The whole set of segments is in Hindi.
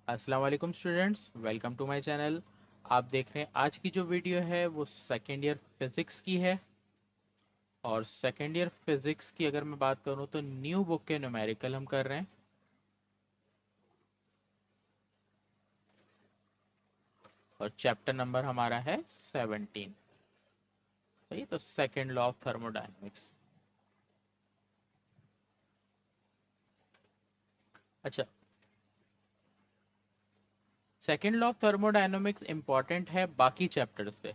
अस्सलाम वालेकुम students, welcome to my channel. आप देख रहे हैं आज की जो वीडियो है वो सेकेंड ईयर फिज़िक्स की है। और सेकेंड ईयर फिज़िक्स की अगर मैं बात करूं तो न्यू बुक के न्यूमेरिकल हम कर रहे हैं। और चैप्टर नंबर हमारा है 17। सही, तो सेकेंड लॉ ऑफ थर्मोडायनेमिक्स। अच्छा, second law of thermodynamics important है बाकी चैप्टर से,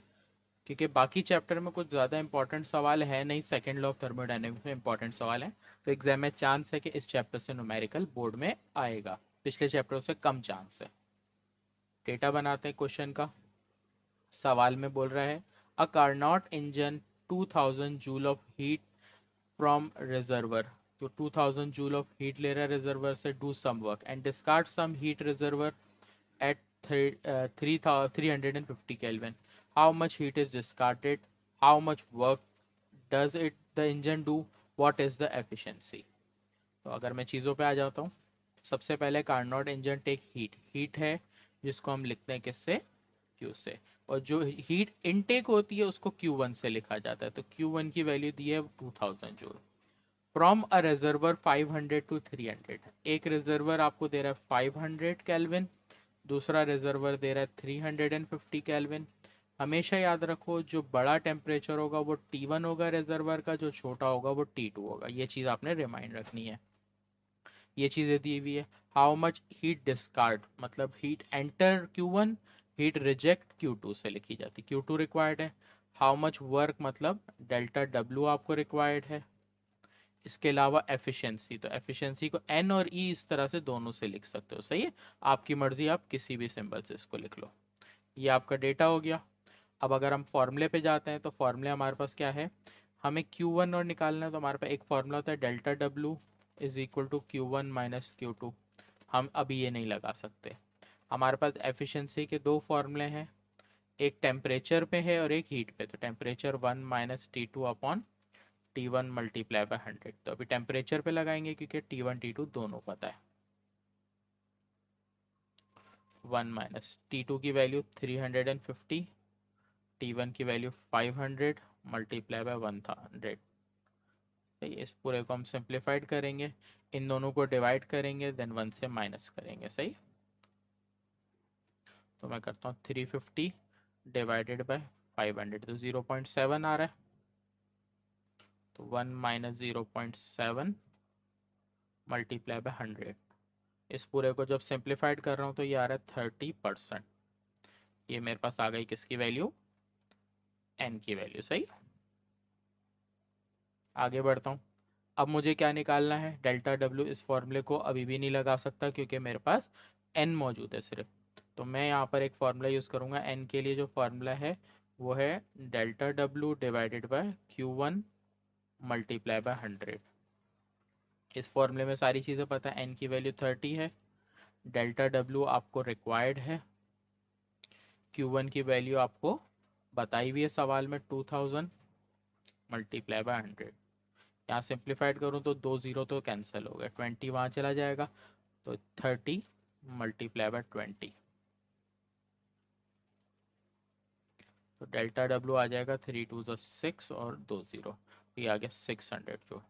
क्योंकि बाकी चैप्टर में कुछ ज़्यादा इंपॉर्टेंट सवाल है नहीं, सेकेंड लॉ ऑफ थर्मोडायनेमिक्स में इंपॉर्टेंट सवाल है। तो एग्जाम में चांस है कि इस चैप्टर से न्यूमेरिकल बोर्ड में आएगा, पिछले चैप्टर से कम चांस है। डेटा बनाते हैं क्वेश्चन का। सवाल में बोल रहा है a Carnot engine 2000 joule of heat from reservoir. तो 2000 जूल ऑफ हीट ले रहा है रिजर्वर से, do some work and discard some heat reservoir at 350 Kelvin. How much heat is discarded? How much work does it the engine do? What is the efficiency? तो अगर मैं चीज़ों पे आ जाता हूँ, सबसे पहले Carnot engine take heat. Heat है जिसको हम लिखते हैं किससे? Q से। और जो हीट इनटेक होती है उसको Q1 से लिखा जाता है। तो Q1 की वैल्यू दी है 2000 joule. From a reservoir 500 to 300। एक रिजर्वर आपको दे रहा है 500 केल्विन, दूसरा रिजर्वर दे रहा है 350 केल्विन। हमेशा याद रखो जो बड़ा टेम्परेचर होगा वो T1 होगा रिजर्वर का, जो छोटा होगा वो T2 होगा। ये चीज़ आपने रिमाइंड रखनी है। ये चीज़ें दी हुई है। हाउ मच हीट डिस्कार्ड मतलब heat enter Q1, heat reject Q2 से लिखी जाती, Q2 रिक्वायर्ड है। हाउ मच वर्क मतलब डेल्टा W आपको रिक्वायर्ड है। इसके अलावा एफिशिएंसी, तो एफिशिएंसी को एन और ई इस तरह से दोनों से लिख सकते हो। सही है, आपकी मर्जी, आप किसी भी सिंबल से इसको लिख लो। ये आपका डेटा हो गया। अब अगर हम फॉर्मूले पे जाते हैं तो फॉर्मूले हमारे पास क्या है? हमें Q1 और निकालना है, तो हमारे पास एक फॉर्मूला होता है delta W is equal to Q1 minus Q2। हम अभी ये नहीं लगा सकते। हमारे पास एफिशिएंसी के दो फॉर्मूले हैं, एक टेम्परेचर पे है और एक हीट पे। तो temperature 1 - T2 upon T1 multiply by 100। तो अभी टेम्परेचर पे लगाएंगे क्योंकि T1 T2 दोनों पता है। 1 - T2 की वैल्यू 350, T1 की वैल्यू 500 मल्टीप्लाई बाय 100। सही है, इस पूरे को हम सिंप्लीफाइड करेंगे, इन दोनों को डिवाइड करेंगे, देन 1 से माइनस करेंगे। सही, तो मैं करता हूँ 350 डिवाइडेड बाय 500, तो 0.7 आ रहा है। तो 1 - 0.7 मल्टीप्लाई बाय 100। इस पूरे को जब सिंप्लीफाइड कर रहा हूँ तो ये आ रहा है 30%। ये मेरे पास आ गई किसकी वैल्यू? एन की वैल्यू। सही, आगे बढ़ता हूँ। अब मुझे क्या निकालना है? Delta W. इस फॉर्मूले को अभी भी नहीं लगा सकता क्योंकि मेरे पास एन मौजूद है सिर्फ। तो मैं यहाँ पर एक फार्मूला यूज़ करूँगा एन के लिए। जो फार्मूला है वो है delta W divided by Q1 multiply by 100। इस फॉर्मूले में सारी चीज़ें पता है। एन की वैल्यू 30 है, डेल्टा डब्ल्यू आपको रिक्वायर्ड है, Q1 की वैल्यू आपको बताई हुई है सवाल में 2000 मल्टीप्लाई बाय 100। यहाँ सिंप्लीफाइड करूँ तो दो जीरो तो कैंसिल हो गया, 20 वहाँ चला जाएगा, तो 30 मल्टीप्लाई बाय 20। तो डेल्टा डब्ल्यू आ जाएगा 3 × 2 = 6 और दो जीरो, ये आ गया 600 जो।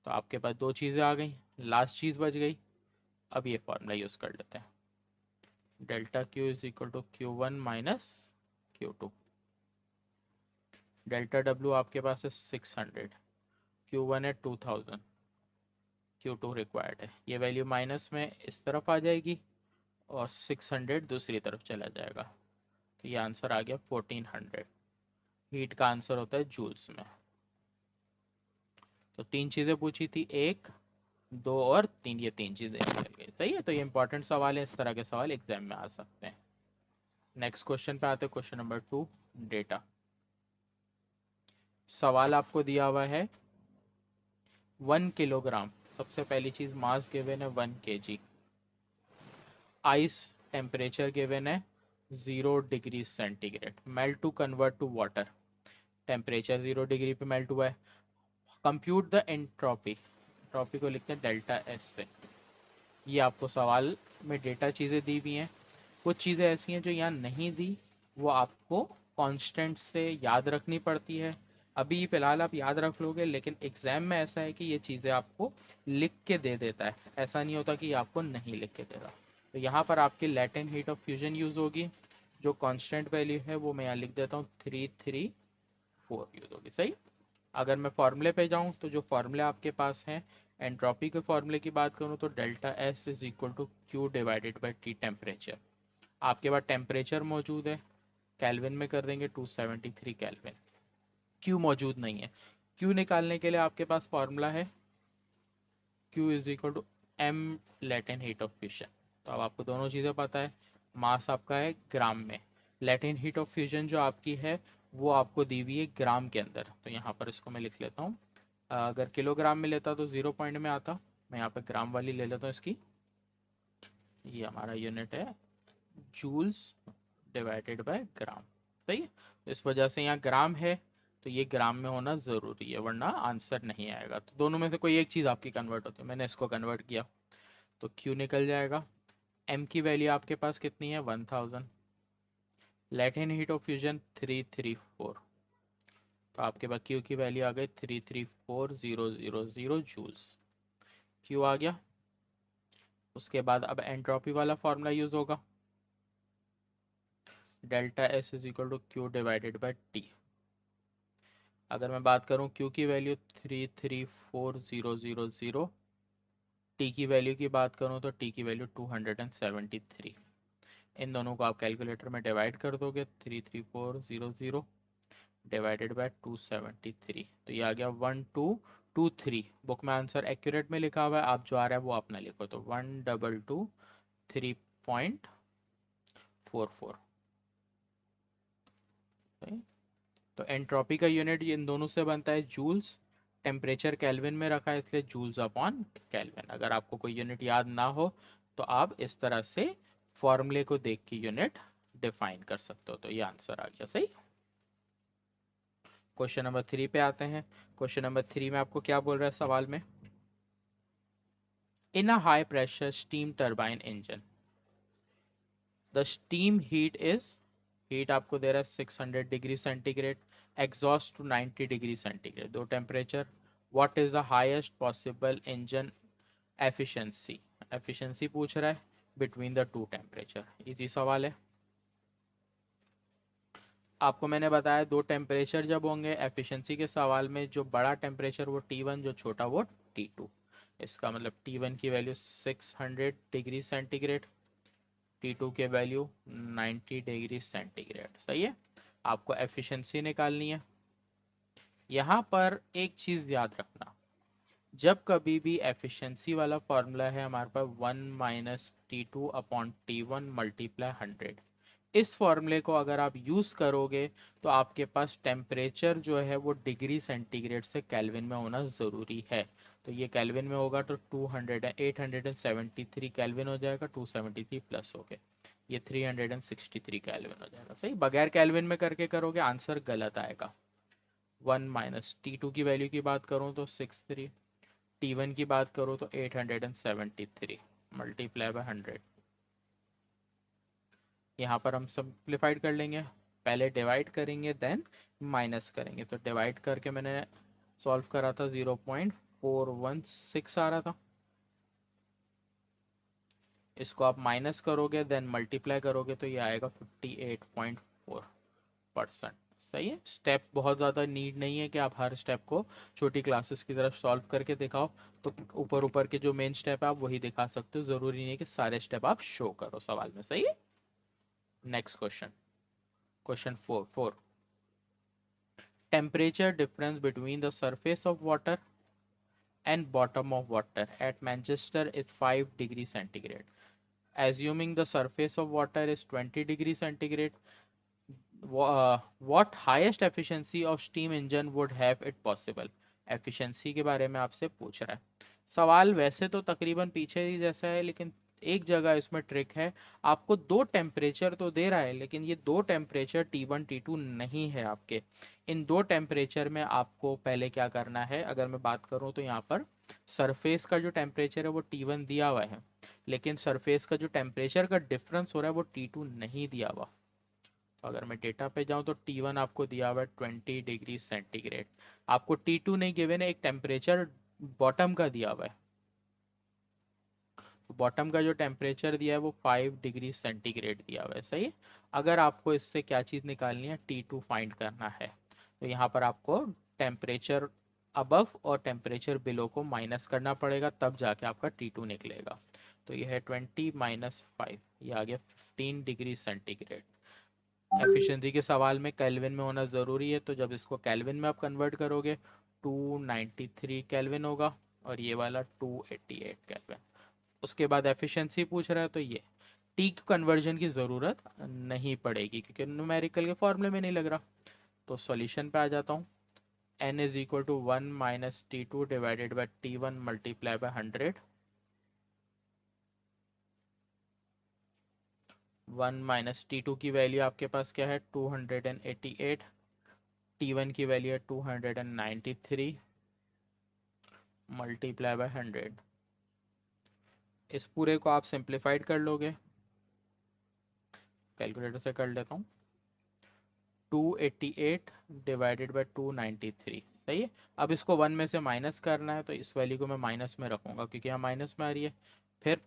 तो आपके पास दो चीज़ें आ गई, लास्ट चीज़ बच गई। अब ये फॉर्मूला यूज़ कर लेते हैं, delta Q is equal to Q1 minus Q2। Delta W आपके पास है 600, Q1 है 2000, Q2 रिक्वायर्ड है। ये वैल्यू माइनस में इस तरफ आ जाएगी और 600 दूसरी तरफ चला जाएगा। तो ये आंसर आ गया 1400। हीट का आंसर होता है जूल्स में। तो तीन चीज़ें पूछी थी, एक, दो और तीन, ये तीन चीज़ें निकल गई। सही है, तो ये इंपॉर्टेंट सवाल है, इस तरह के सवाल एग्जाम में आ सकते हैं। नेक्स्ट क्वेश्चन पे आते हैं, क्वेश्चन नंबर 2, डेटा। सवाल आपको दिया हुआ है 1 किलोग्राम। सबसे पहली चीज़ मास गिवन है 1 kg। आइस टेम्परेचर गिवन है 0 degree centigrade. Melt to convert to water, temperature 0 degree पे मेल्ट हुआ है। कंप्यूट द एंट्रोपी, एंट्रोपी को लिखते हैं डेल्टा एस से। ये आपको सवाल में डेटा चीज़ें दी हुई हैं, कुछ चीज़ें ऐसी हैं जो यहाँ नहीं दी, वो आपको कांस्टेंट से याद रखनी पड़ती है। अभी फ़िलहाल आप याद रख लोगे, लेकिन एग्ज़ाम में ऐसा है कि ये चीज़ें आपको लिख के दे देता है, ऐसा नहीं होता कि आपको नहीं लिख के देगा। तो यहाँ पर आपकी latent heat of fusion use होगी, जो कांस्टेंट वैल्यू है वो मैं यहाँ लिख देता हूँ 334 यूज़ होगी। सही। अगर मैं फॉर्मूले पे जाऊँ तो जो फॉर्मूले आपके पास हैं, एंट्रोपी के फॉर्मूले की बात करूँ तो delta S is equal to Q divided by T temperature. आपके पास टेम्परेचर मौजूद है, केल्विन में कर देंगे 273 केल्विन। क्यू मौजूद नहीं है। क्यू निकालने के लिए आपके पास फॉर्मूला है Q is equal to M latent heat of fusion. तो अब आपको दोनों चीज़ें पता है। मास आपका है ग्राम में, लैटेंट हीट ऑफ फ्यूजन जो आपकी है वो आपको दी हुई है ग्राम के अंदर। तो यहाँ पर इसको मैं लिख लेता हूँ। अगर किलोग्राम में लेता तो 0 पॉइंट में आता, मैं यहाँ पे ग्राम वाली ले लेता हूँ इसकी। ये हमारा यूनिट है जूल्स डिवाइडेड बाय ग्राम। सही है। तो इस वजह से यहाँ ग्राम है, तो ये ग्राम में होना ज़रूरी है, वरना आंसर नहीं आएगा। तो दोनों में से कोई एक चीज़ आपकी कन्वर्ट होती है, मैंने इसको कन्वर्ट किया तो क्यू निकल जाएगा। एम की वैल्यू आपके पास कितनी है 1000, लैटेंट हीट ऑफ फ्यूजन 334, तो आपके पास क्यू की वैल्यू आ गई 334000 जूल्स। क्यू आ गया। उसके बाद अब एंट्रोपी वाला फॉर्मूला यूज होगा, delta S is equal to Q divided by T. अगर मैं बात करूं क्यू की वैल्यू 334000, टी की वैल्यू की बात करूं तो टी की वैल्यू 273। इन दोनों को आप कैलकुलेटर में डिवाइड कर दोगे, 33400 डिवाइडेड बाय 273, तो ये आ गया 1223। बुक में आंसर एक्यूरेट में लिखा हुआ है, आप जो आ रहा है वो अपना लिखो, तो 1223.44। तो एंट्रोपी का यूनिट इन दोनों से बनता है जूल्स, टेम्परेचर केल्विन में रखा है इसलिए जूल्स अपॉन केल्विन। अगर आपको कोई यूनिट याद ना हो तो आप इस तरह से फॉर्मूले को देख के यूनिट डिफाइन कर सकते हो। तो ये आंसर आ गया। सही। क्वेश्चन नंबर 3 पे आते हैं। क्वेश्चन नंबर 3 में आपको क्या बोल रहा है सवाल में, in a high pressure steam turbine engine the steam heat is, heat आपको दे रहा है 600 degree centigrade, exhaust to 90 degree centigrade, दो temperature. What is the highest possible engine efficiency, efficiency पूछ रहा है between the two temperature. Easy सवाल है। आपको मैंने बताया दो टेम्परेचर जब होंगे एफिशिएंसी के सवाल में, जो बड़ा टेम्परेचर वो T1, जो छोटा वो T2। इसका मतलब T1 की वैल्यू 600 डिग्री सेंटीग्रेड, T2 के वैल्यू 90 डिग्री सेंटीग्रेड। सही है। आपको एफिशिएंसी निकालनी है। यहाँ पर एक चीज़ याद रखना, जब कभी भी एफिशिएंसी वाला फॉर्मूला है हमारे पास 1 - T2/T1 मल्टीप्लाई 100, इस फॉर्मूले को अगर आप यूज़ करोगे तो आपके पास टेम्परेचर जो है वो डिग्री सेंटीग्रेड से केल्विन में होना ज़रूरी है। तो ये केल्विन में होगा तो 873 केल्विन हो जाएगा, 273 प्लस हो गए, ये 363 केल्विन हो जाएगा। सही। बगैर केल्विन में करके करोगे आंसर गलत आएगा। 1 - T2 की वैल्यू की बात करूँ तो 63, T1 की बात करो तो 873 मल्टीप्लाई बाय 100। यहाँ पर हम सिंप्लीफाइड कर लेंगे, पहले डिवाइड करेंगे देन माइनस करेंगे। तो डिवाइड करके मैंने सॉल्व करा था 0.416 आ रहा था, इसको आप माइनस करोगे देन मल्टीप्लाई करोगे तो ये आएगा 58.4%। सही है। स्टेप बहुत ज़्यादा नीड नहीं है कि आप हर स्टेप को छोटी क्लासेस की तरफ सॉल्व करके दिखाओ, तो ऊपर ऊपर के जो मेन स्टेप है आप वही दिखा सकते हो, ज़रूरी नहीं है कि सारे स्टेप आप शो करो सवाल में। सही है। Next question, question 4 temperature difference between the surface of water and bottom of water at Manchester is 5 degree centigrade. Assuming the surface of water is 20 degree centigrade, what highest efficiency of steam engine would have it possible? Efficiency के बारे में आपसे पूछ रहा है सवाल। वैसे तो तकरीबन पीछे ही जैसा है, लेकिन एक जगह इसमें ट्रिक है। आपको दो टेम्परेचर तो दे रहा है, लेकिन ये दो टेम्परेचर T1 T2 नहीं है आपके। इन दो टेम्परेचर में आपको पहले क्या करना है, अगर मैं बात करूं तो यहाँ पर सरफेस का जो टेम्परेचर है वो T1 दिया हुआ है, लेकिन सरफेस का जो टेम्परेचर का डिफरेंस हो रहा है वो T2 नहीं दिया हुआ। तो अगर मैं डेटा पे जाऊं तो T1 आपको दिया हुआ है 20 डिग्री सेंटीग्रेड, आपको T2 नहीं गिवन है, एक टेम्परेचर बॉटम का दिया हुआ है। बॉटम का जो टेम्परेचर दिया है वो 5 डिग्री सेंटीग्रेड दिया हुआ है, सही है। अगर आपको इससे क्या चीज़ निकालनी है, T2 फाइंड करना है, तो यहाँ पर आपको टेम्परेचर अबव और टेम्परेचर बिलो को माइनस करना पड़ेगा, तब जाके आपका T2 निकलेगा। तो ये है 20 - 5, ये आ गया 15 डिग्री सेंटीग्रेड। एफिशिएंसी के सवाल में केल्विन में होना ज़रूरी है, तो जब इसको केल्विन में आप कन्वर्ट करोगे 293 केल्विन होगा, और ये वाला 288 केल्विन। उसके बाद एफिशिएंसी पूछ रहा है, तो ये टी कन्वर्जन की ज़रूरत नहीं पड़ेगी क्योंकि न्यूमेरिकल के फॉर्मूले में नहीं लग रहा। तो सॉल्यूशन पे आ जाता हूँ। n is equal to 1 - T2 divided by T1 multiply by 100। 1 - T2 की वैल्यू आपके पास क्या है, 288। T1 की वैल्यू है 293 मल्टीप्लाई बाई 100। इस पूरे को आप सिंप्लीफाइड कर लोगे, कैलकुलेटर से कर लेता हूँ। 288 डिवाइडेड बाई 293, सही है। अब इसको 1 में से माइनस करना है, तो इस वैल्यू को मैं माइनस में रखूंगा क्योंकि यहाँ माइनस में आ रही है। फिर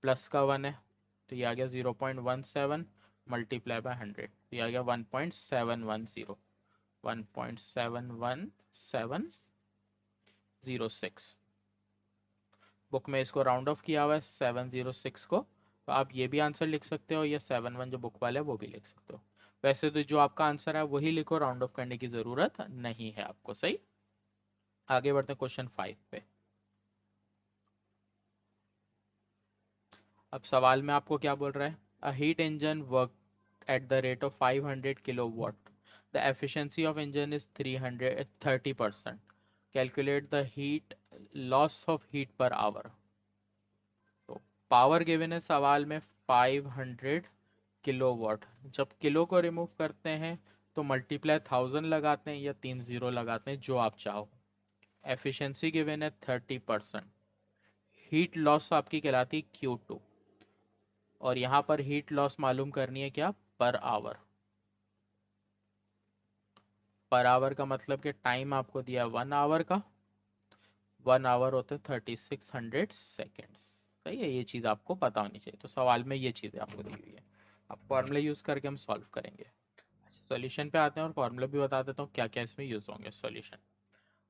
प्लस का 1 है, तो ये आ गया 0.17 मल्टीप्लाई बाय 100, तो ये आ गया 1.710, 1.71706। बुक में इसको राउंड ऑफ किया हुआ है 706 को, तो आप ये भी आंसर लिख सकते हो, या 71 जो बुक वाला है वो भी लिख सकते हो। वैसे तो जो आपका आंसर है वही लिखो, राउंड ऑफ करने की ज़रूरत नहीं है आपको, सही। आगे बढ़ते हैं क्वेश्चन 5 पे। अब सवाल में आपको क्या बोल रहा है, a heat engine work at the rate of 500 kilowatt. The efficiency of engine is 30%. Calculate the heat loss of heat per hour. तो पावर गिवन है सवाल में 500 किलोवाट। जब किलो को रिमूव करते हैं तो मल्टीप्लाई 1000 लगाते हैं या 3 जीरो लगाते हैं, जो आप चाहो। एफिशिएंसी गिवन है 30%। हीट लॉस आपकी कहलाती है Q2, और यहाँ पर हीट लॉस मालूम करनी है क्या, पर आवर। पर आवर का मतलब कि टाइम आपको दिया 1 आवर का, 1 आवर होते 3600 सेकेंड्स, सही है। ये चीज़ आपको पता होनी चाहिए, तो सवाल में ये चीज़ें आपको दी हुई है। अब फॉर्मूला यूज़ करके हम सॉल्व करेंगे। सॉल्यूशन पे आते हैं और फार्मूला भी बता देता हूँ क्या क्या इसमें यूज़ होंगे सॉल्यूशन।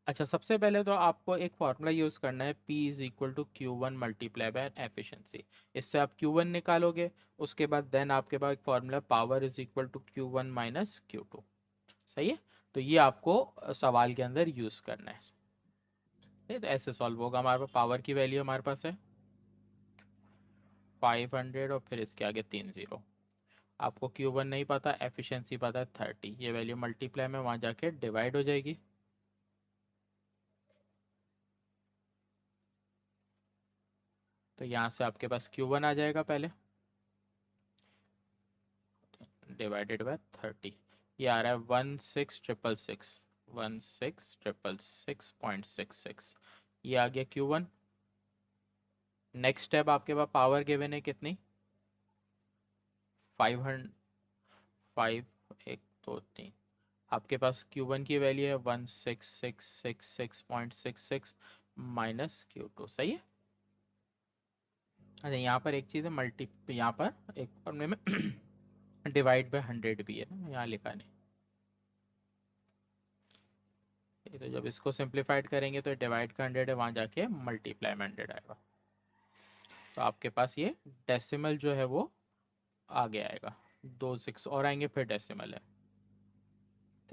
अच्छा, सबसे पहले तो आपको एक फार्मूला यूज़ करना है, P is equal to Q1 multiply by efficiency. इससे आप Q1 निकालोगे, उसके बाद देन आपके पास एक formula power is equal to Q1 minus Q2, सही है। तो ये आपको सवाल के अंदर यूज़ करना है। तो ऐसे सॉल्व होगा। हमारे पास पावर की वैल्यू हमारे पास है 500, और फिर इसके आगे 3 जीरो। आपको Q1 नहीं पता, एफिशिएंसी पता है 30, ये वैल्यू मल्टीप्लाई में वहाँ जाके डिवाइड हो जाएगी। तो यहाँ से आपके पास Q1 आ जाएगा पहले, डिवाइडेड बाय 30। ये आ रहा है 16666, 16666.66। ये आ गया Q1। नेक्स्ट स्टेप, आपके पास पावर गिवन है कितनी, 500, 5 1 2 3। आपके पास Q1 की वैल्यू है 16666.66 माइनस Q2, सही है। अच्छा, यहाँ पर एक चीज़ है, मल्टी यहाँ पर एक फॉर्मूले में डिवाइड बाय 100 भी है ना, यहाँ लिखा नहीं। ये तो जब इसको सिंप्लीफाइड करेंगे तो डिवाइड का 100 है, वहाँ जाके मल्टीप्लाई में 100 आएगा। तो आपके पास ये डेसिमल जो है वो आगे आएगा, 2 6 और आएंगे, फिर डेसिमल है।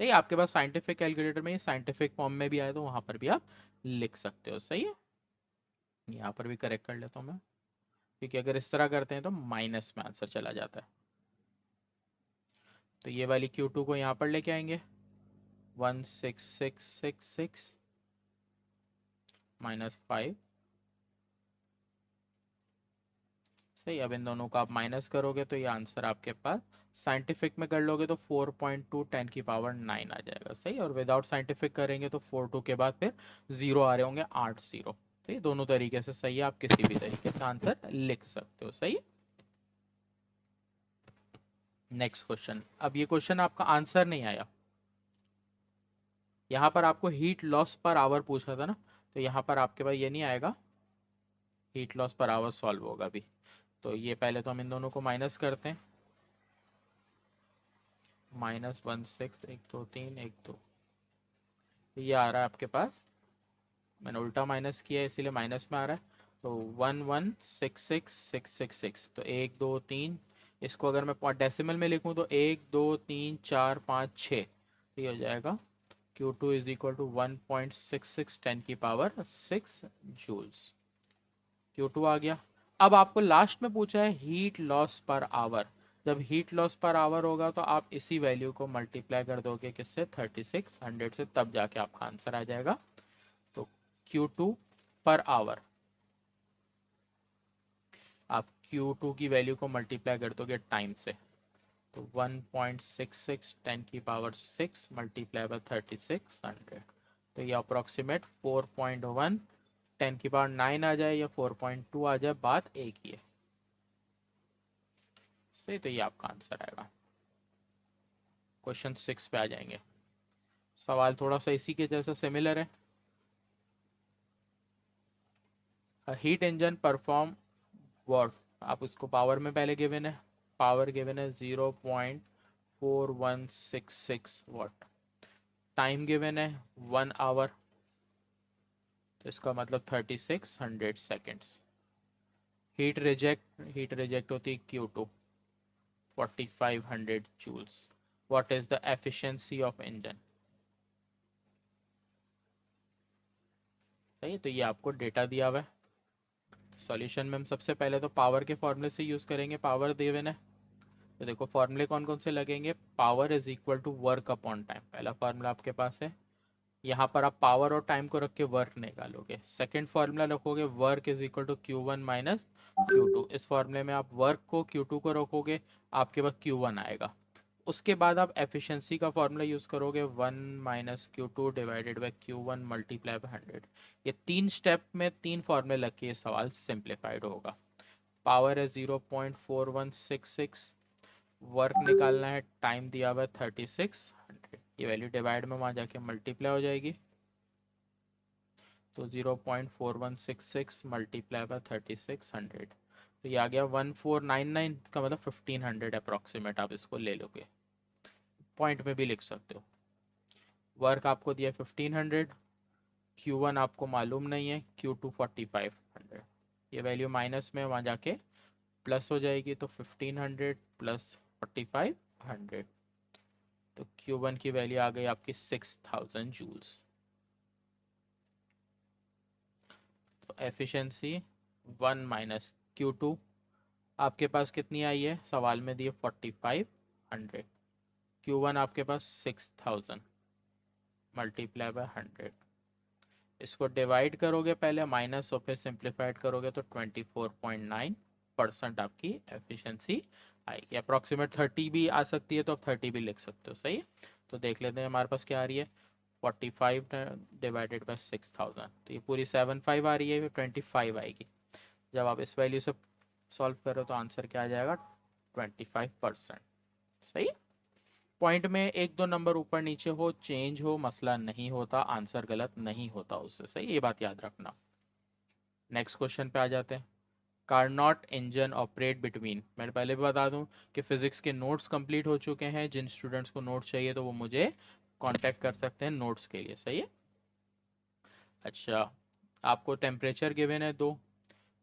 ठीक है, आपके पास साइंटिफिक कैलकुलेटर में ये साइंटिफिक फॉर्म में भी आए तो वहाँ पर भी आप लिख सकते हो, सही है। यहाँ पर भी करेक्ट कर लेता हूँ मैं, क्योंकि अगर इस तरह करते हैं तो माइनस में आंसर चला जाता है। तो ये वाली Q2 को यहाँ पर लेके आएंगे, 16666 माइनस 5 सही। अब इन दोनों को आप माइनस करोगे तो ये आंसर आपके पास, साइंटिफिक में कर लोगे तो 4.2 10⁹ आ जाएगा। सही। और विदाउट साइंटिफिक करेंगे तो 4 2 के बाद फिर जीरो आ रहे होंगे, 8 जीरो। तो ये दोनों तरीके से सही है, आप किसी भी तरीके से आंसर लिख सकते हो। सही। Next question. अब ये क्वेश्चन आपका आंसर नहीं आया, यहाँ पर आपको हीट लॉस पर आवर पूछा था ना, तो यहाँ पर आपके पास ये नहीं आएगा, heat loss per our solve होगा अभी। तो ये पहले तो हम इन दोनों को माइनस करते हैं, -16 1 2 3 1 2, ये आ रहा है आपके पास, मैंने उल्टा माइनस किया है इसीलिए माइनस में आ रहा है। तो 1166 तो 1 2 3, इसको अगर मैं डेसिमल में लिखूं तो 1 2 3 4 5 6, ये हो जाएगा Q2 is equal to 1.66 10⁶ joules. Q2 आ गया। अब आपको लास्ट में पूछा है हीट लॉस पर आवर। जब हीट लॉस पर आवर होगा तो आप इसी वैल्यू को मल्टीप्लाई कर दोगे किससे, 3600 से, तब जाके आपका आंसर आ जाएगा। तो Q2 पर आवर, आप Q2 की वैल्यू को मल्टीप्लाई कर दोगे टाइम से, तो 1.66 10⁶ मल्टीप्लाई बाय 3600, तो ये अप्रोक्सीमेट 4.1 10⁹ आ जाए या 4.2 आ जाए, बात एक ही है। सही। तो ये आपका आंसर आएगा। क्वेश्चन 6 पे आ जाएंगे। सवाल थोड़ा सा इसी के जैसा सिमिलर है। हीट इंजन परफॉर्म वॉट, आप उसको पावर में पहले गिवन है, पावर गिवन है 0.4166 वॉट, टाइम गिवन है 1 आवर, तो इसका मतलब 3600 सेकेंड्स। हीट रिजेक्ट होती है Q2 4500 joules. What is the efficiency of engine. सही। तो ये आपको डेटा दिया हुआ है। सॉल्यूशन में हम सबसे पहले तो पावर के फॉर्मूले से यूज करेंगे, पावर दिए है, तो देखो फॉर्मूले कौन कौन से लगेंगे, power is equal to work upon time, पहला फॉर्मूला आपके पास है। यहाँ पर आप पावर और टाइम को रख के वर्क निकालोगे। सेकंड फॉर्मूला रखोगे work is equal to Q1 minus Q2, इस फॉर्मूले में आप वर्क को Q2 को रखोगे, आपके पास Q1 आएगा। उसके बाद आप एफिशिएंसी का फॉर्मूला यूज करोगे, 1 minus Q2 divided by Q1 multiply by 100। ये तीन स्टेप में तीन फॉर्मूले लग के ये सवाल सिंप्लीफाइड होगा। पावर है 0.4166, वर्क निकालना है, टाइम दिया हुआ है 3600, ये वैल्यू डिवाइड में वहां जाके मल्टीप्लाई हो जाएगी, तो 0.4166 मल्टीप्लाई बाय 3600, तो ये आ गया 1499, इसका मतलब 1500 अप्रोक्सीमेट आप इसको ले लोगे। पॉइंट में भी लिख सकते हो। वर्क आपको दिया 1500, Q1 आपको मालूम नहीं है, Q2 4500, ये वैल्यू माइनस में वहाँ जाके प्लस हो जाएगी, तो 1500 प्लस 4500, तो Q1 की वैल्यू आ गई आपकी 6000 जूल्स। तो एफिशिएंसी 1 माइनस Q2 आपके पास कितनी आई है, सवाल में दिए 4500, Q1 आपके पास 6000 मल्टीप्लाई बाय 100, इसको डिवाइड करोगे पहले माइनस और फिर सिंप्लीफाइड करोगे तो 24.9% आपकी एफिशिएंसी आएगी। अप्रॉक्सीमेट 30 भी आ सकती है, तो आप 30 भी लिख सकते हो। सही। तो देख लेते हैं हमारे पास क्या आ रही है, 45 डिवाइडेड बाई 6000, तो ये पूरी 75 आ रही है, 25 आएगी। जब आप इस वैल्यू से सॉल्व करो तो आंसर क्या आ जाएगा, 25%। सही। पॉइंट में एक दो नंबर ऊपर नीचे हो, चेंज हो, मसला नहीं होता, आंसर गलत नहीं होता उससे। सही, ये बात याद रखना। नेक्स्ट क्वेश्चन पे आ जाते हैं। कार्नोट इंजन ऑपरेट बिटवीन, मैं पहले भी बता दूं कि फिजिक्स के नोट्स कंप्लीट हो चुके हैं, जिन स्टूडेंट्स को नोट्स चाहिए तो वो मुझे कांटेक्ट कर सकते हैं नोट्स के लिए। सही है। अच्छा, आपको टेम्परेचर गिवन है दो,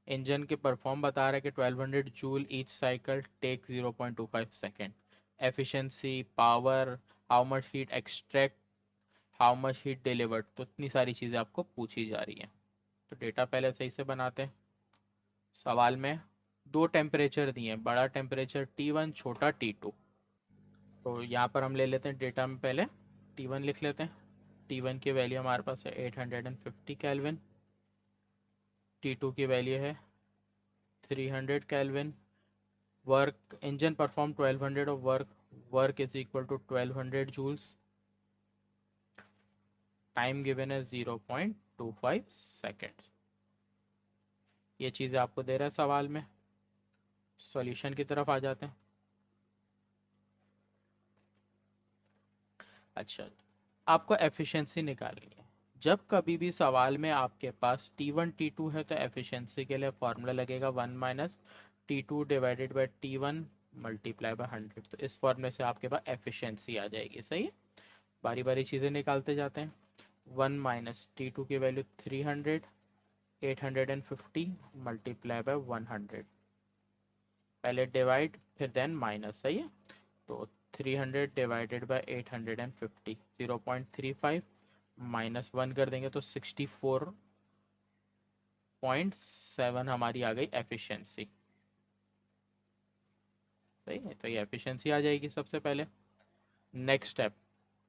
इंजन के परफॉर्म बता रहा है कि 1200 joule each cycle take 0.25 second, efficiency, power, how much heat extract, how much heat delivered, तो इतनी सारी चीज़ें आपको पूछी जा रही हैं। तो डेटा पहले सही से बनाते हैं। सवाल में दो टेम्परेचर दिए हैं, बड़ा टेम्परेचर T1, छोटा T2। तो यहाँ पर हम ले लेते हैं डेटा में पहले T1 लिख लेते हैं। T1 की वैल्यू हमारे पास है 850 केल्विन, T2 की वैल्यू है 300 Kelvin. Work, engine perform 1200 of work. Work is equal to 1200 joules. Time given is 0.25 seconds. ये चीज़ें आपको दे रहा है सवाल में. सॉल्यूशन की तरफ आ जाते हैं. अच्छा, आपको एफिशिएंसी निकालनी है. जब कभी भी सवाल में आपके पास T1 T2 है तो एफिशिएंसी के लिए फॉर्मूला लगेगा 1 minus T2 divided by T1 multiply by 100. तो इस फॉर्मूले से आपके पास एफिशिएंसी आ जाएगी. सही है. बारी बारी चीज़ें निकालते जाते हैं. 1 माइनस T2 की वैल्यू 300, 850 मल्टीप्लाई बाई 100. पहले डिवाइड फिर देन माइनस. सही है. तो 300 डिवाइडेड बाई 850, 0.35 माइनस 1 कर देंगे तो 64.7 हमारी आ गई एफिशिएंसी. सही है. तो ये एफिशिएंसी आ जाएगी सबसे पहले. नेक्स्ट स्टेप,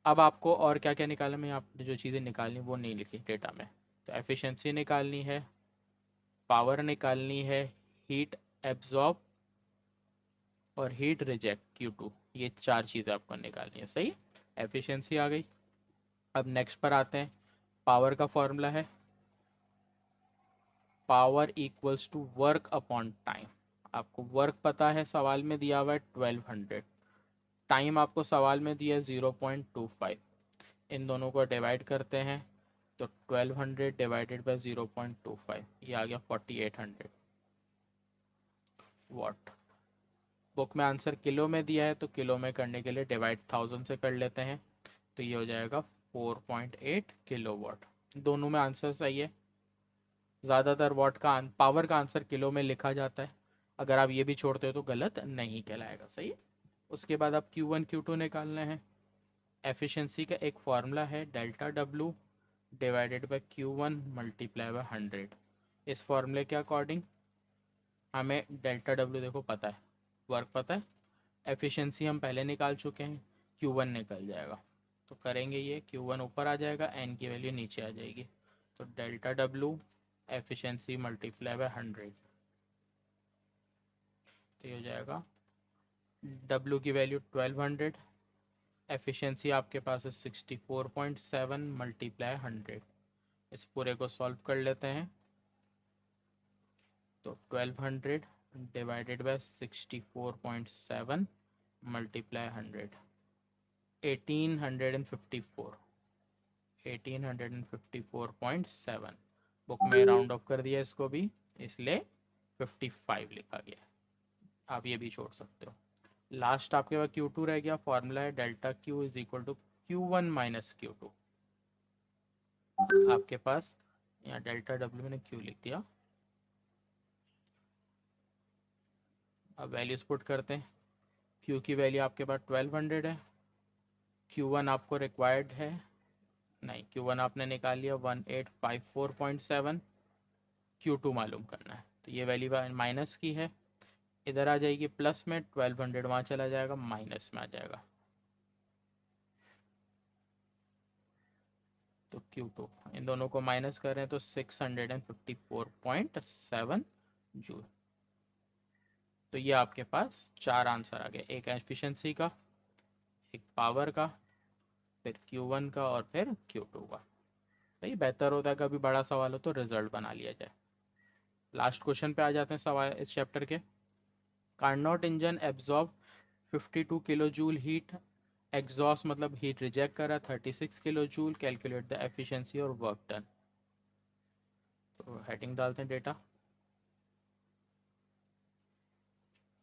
अब आपको और क्या क्या निकालना. मैं आपने जो चीज़ें निकालनी वो नहीं लिखी डेटा में. तो एफिशिएंसी निकालनी है, पावर निकालनी है, हीट एब्जॉर्ब और हीट रिजेक्ट Q2. ये चार चीज़ें आपको निकालनी है. सही है. एफिशिएंसी आ गई. अब नेक्स्ट पर आते हैं. पावर का फॉर्मूला है power equals to work upon time. आपको वर्क पता है, सवाल में दिया हुआ है 1200. टाइम आपको सवाल में दिया है 0.25. इन दोनों को डिवाइड करते हैं तो 1200 डिवाइडेड बाई 0.25 ये आ गया 4800 वाट. बुक में आंसर किलो में दिया है तो किलो में करने के लिए डिवाइड 1000 से कर लेते हैं. तो ये हो जाएगा 4.8 किलो वाट. दोनों में आंसर सही है. ज़्यादातर वाट का पावर का आंसर किलो में लिखा जाता है. अगर आप ये भी छोड़ते हो तो गलत नहीं कहलाएगा. सही है. उसके बाद आप Q1 Q2 निकालना है. एफिशिएंसी का एक फार्मूला है delta W divided by Q1 multiply by 100. इस फार्मूले के अकॉर्डिंग हमें डेल्टा W देखो पता है, वर्क पता है, एफिशिएंसी हम पहले निकाल चुके हैं, Q1 निकल जाएगा. तो करेंगे ये, Q1 ऊपर आ जाएगा, N की वैल्यू नीचे आ जाएगी. तो delta W efficiency multiply by 100. तो ये हो जाएगा W की वैल्यू 1200, एफिशिएंसी आपके पास है 64.7 मल्टीप्लाई 100. इस पूरे को सॉल्व कर लेते हैं. तो 1200 डिवाइडेड बाय 64.7 मल्टीप्लाई 100, 1854, 1854.7. बुक में राउंड ऑफ कर दिया इसको भी, इसलिए 55 लिखा गया. आप ये भी छोड़ सकते हो. लास्ट आपके पास Q2 रह गया. फॉर्मूला है delta Q is equal to Q1 minus Q2. आपके पास यहाँ डेल्टा W मैंने Q लिख दिया. अब वैल्यूज पुट करते हैं. Q की वैल्यू आपके पास 1200 है. Q1 आपको रिक्वायर्ड है, नहीं Q1 आपने निकाल लिया 1854.7. Q2 मालूम करना है. तो ये वैल्यू माइनस की है, इधर आ जाएगी प्लस में. 1200 वहाँ चला जाएगा, माइनस में आ जाएगा. तो Q2 इन दोनों को माइनस करें तो 654.7 जूल. तो ये आपके पास चार आंसर आ गए. एक एफिशिएंसी का, एक पावर का, फिर Q1 का और फिर Q2 का. सही. बेहतर होता है कभी बड़ा सवाल हो तो रिजल्ट बना लिया जाए. लास्ट क्वेश्चन पे आ जाते हैं सवाल इस चैप्टर के. Carnot engine absorb 52 kilo joule heat. Exhaust मतलब हीट रिजेक्ट कर रहा है 36 kilo joule. Calculate the efficiency और वर्क डन. तो हेडिंग डालते हैं डेटा.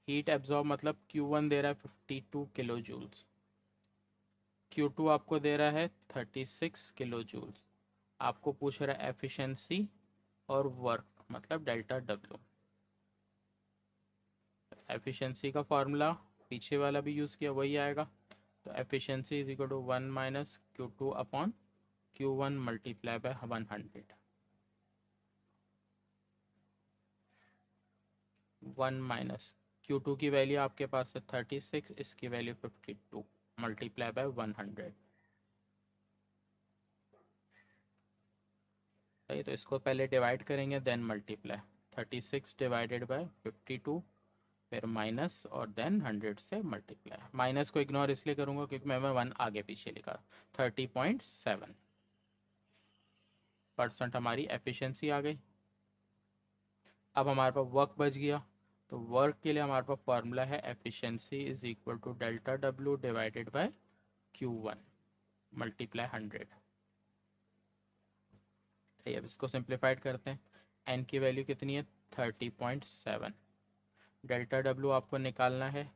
हीट एब्जॉर्ब मतलब Q1 दे रहा है 52 किलो जूल्स, Q2 आपको दे रहा है 36 किलो जूल्स. आपको पूछ रहा है एफिशिएंसी और वर्क मतलब डेल्टा W. एफिशिएंसी का फॉर्मूला पीछे वाला भी यूज़ किया वही आएगा. तो efficiency is equal to 1 minus Q2 upon Q1 multiply by 100. 1 minus Q2 की वैल्यू आपके पास है 36, इसकी वैल्यू 52 मल्टीप्लाई बाय 100. सही. तो इसको पहले डिवाइड करेंगे देन मल्टीप्लाई. 36 डिवाइडेड बाय 52, फिर माइनस और देन 100 से मल्टीप्लाई। माइनस को इग्नोर इसलिए करूँगा क्योंकि मैं 1 आगे पीछे लिखा। 30.7% हमारी एफिशिएंसी आ गई। अब हमारे पास वर्क बच गया, तो वर्क के लिए हमारे पास फॉर्मूला है efficiency is equal to delta W divided by Q1 multiply 100। अब इसको सिंप्लीफाइड करते हैं। एन की वैल्यू कितनी है? 30.7। डेल्टा डब्ल्यू आपको निकालना है,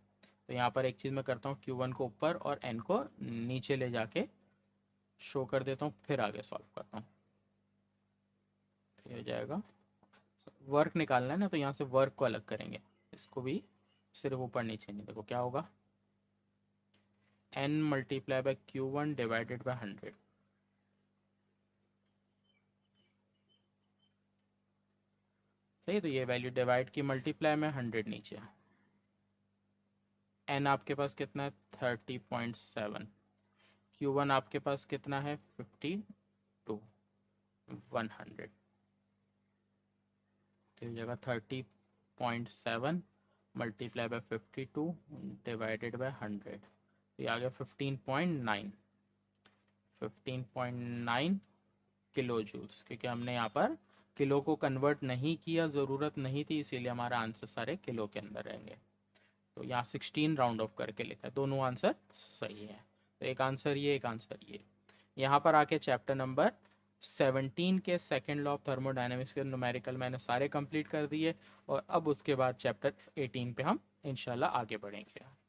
तो यहाँ पर एक चीज़ मैं करता हूँ, Q1 को ऊपर और एन को नीचे ले जाके शो कर देता हूँ, फिर आगे सॉल्व करता हूँ। ये हो जाएगा, वर्क निकालना है ना, तो यहाँ से वर्क को अलग करेंगे, इसको भी सिर्फ ऊपर नीचे नहीं। देखो क्या होगा, n multiply by Q1 divided by 100। सही, तो ये वैल्यू डिवाइड की मल्टीप्लाई में 100 नीचे। n आपके पास कितना है? 30.7। Q1 आपके पास कितना है? 52, 100। तो ये जगह 30.7 मल्टीप्लाई बाय 52 डिवाइडेड बाय 100, ये आ गया 15.9। 15.9 किलो जूल्स, क्योंकि हमने यहाँ पर किलो को कन्वर्ट नहीं किया, ज़रूरत नहीं थी, इसीलिए हमारा आंसर सारे किलो के अंदर रहेंगे। तो यहाँ 16 राउंड ऑफ करके लिखा है, दोनों आंसर सही है। तो एक आंसर ये, एक आंसर ये। यहाँ पर आके चैप्टर नंबर 17 के सेकेंड लॉ ऑफ थर्मोडायनेमिक्स के न्यूमेरिकल मैंने सारे कंप्लीट कर दिए, और अब उसके बाद चैप्टर 18 पे हम इंशाल्लाह आगे बढ़ेंगे।